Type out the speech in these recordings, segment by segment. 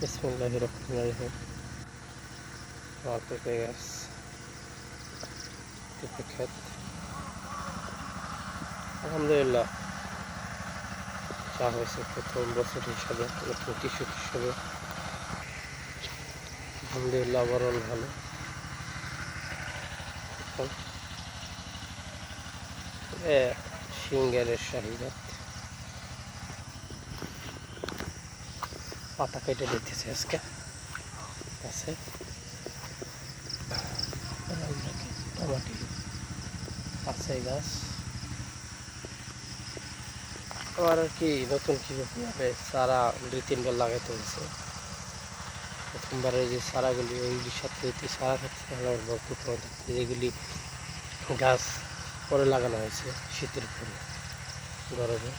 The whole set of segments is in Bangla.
বিসমিল্লাহির রহমানির রহিম। আমার পেঁপে গাছ, পেঁপে ক্ষেত। আলহামদুলিল্লাহ, যা হয়েছে প্রথম বছর হিসাবে, নতুন কৃষক হিসাবে আলহামদুলিল্লাহ ওভারঅল ভালো। সিঙ্গারের শাহিজাত পাতা কেটে দিতেছে আজকে গাছে। টমাটি আছে গাছ। আমার আর কি নতুন কীভাবে চারা 2-3 বার লাগাইতে হয়েছে। প্রথমবারে যে চারাগুলি ওইগুলির সাথে যদি চারা থাকছে তাহলে আমার ভরপুর ফলন থাকছে। যেগুলি গাছ পরে লাগানো হয়েছে শীতের পরে গরমে,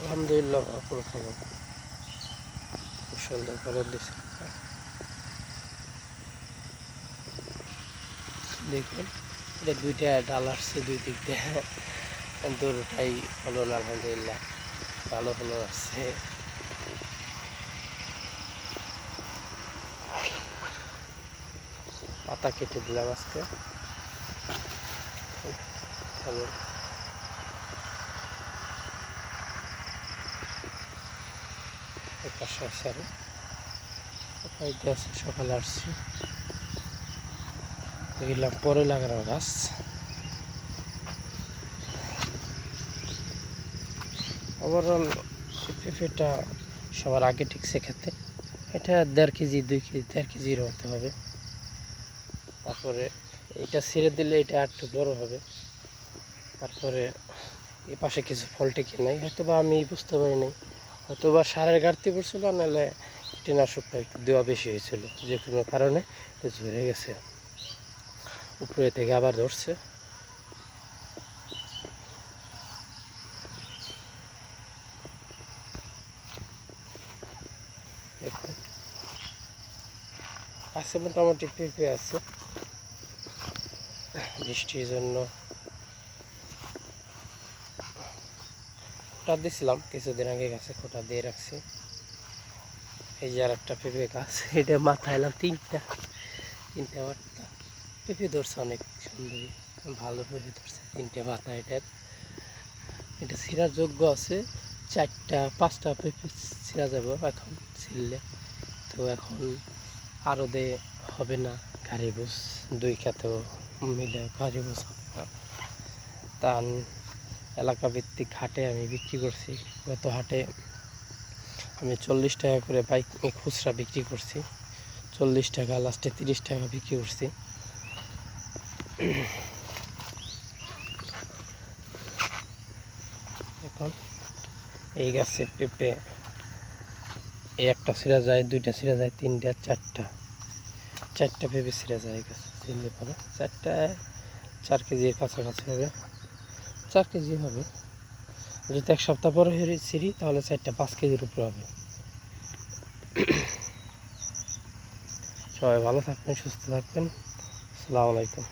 আলহামদুলিল্লাহ ভরপুর ফলন, খুব সুন্দর ফলন দিচ্ছে। দেখুন, এটা 2টা ডাল আসছে দুই দিক দিয়ে, দুটাই ফলন আলহামদুলিল্লাহ ভালো ফলন আসছে। পাতা কেটে দিলাম আজকে ভালো। পাশে আছে আরো আছে, সকালে আসছি, এগুলাম পরে লাগানো গাছ। ওভারঅল পেঁপেটা সবার আগে ঠিকছে খেতে। এটা 1.5 কেজি 2 কেজি 1.5 কেজির হতে হবে। তারপরে এটা ছেড়ে দিলে এটা একটু বড় হবে। তারপরে এ পাশে কিছু ফল টিকে নাই, হয়তো বা আমি বুঝতে পারি নাই, হয়তো বা সারের ঘাটতি পড়ছিল, নাহলে কীটনাশকটা একটু দেওয়া বেশি হয়েছিল, যে কোনো কারণে ঝরে গেছে, উপরে থেকে আবার ধরছে। আছে মোটামুটি পেঁপে আছে, বৃষ্টির জন্য খোটা দিয়েছিলাম কিছুদিন আগে, গাছে খোটা দিয়ে রাখছি। এই যে আর একটা পেঁপে গাছ, এটা মাথায় এলাম তিনটা বার্তা পেঁপে ধরছে, অনেক সুন্দরী ভালো পেঁপে ধরছে, 3টে মাথা। এটা ছিঁড়ার যোগ্য আছে, 4-5টা পেঁপে ছিঁড়া যাবে এখন ছিঁড়লে। তো এখন আরও হবে না, গাড়ি বুঝ 2 খেতেও মিলে গাড়ি বুঝ হবে না। ধান এলাকা ভিত্তিক হাটে আমি বিক্রি করছি। গত হাটে আমি 40 টাকা করে বাইক খুচরা বিক্রি করছি, 40 টাকা, লাস্টে 30 টাকা বিক্রি করছি। এখন এই গাছের পেঁপে একটা ছিঁড়া যায়, 2টা ছিঁড়া যায়, 3টা, 4টা পেঁপে ছিঁড়া যায় এই গাছে ছিঁড়লে পরে। 4টায় 4 কেজির কাছাকাছি হবে, 4 কেজি হবে। যদি 1 সপ্তাহ পরে ছিঁড়ি তাহলে 4টা 5 কেজির উপরে হবে। সবাই ভালো থাকবেন, সুস্থ থাকবেন। আসসালামু আলাইকুম।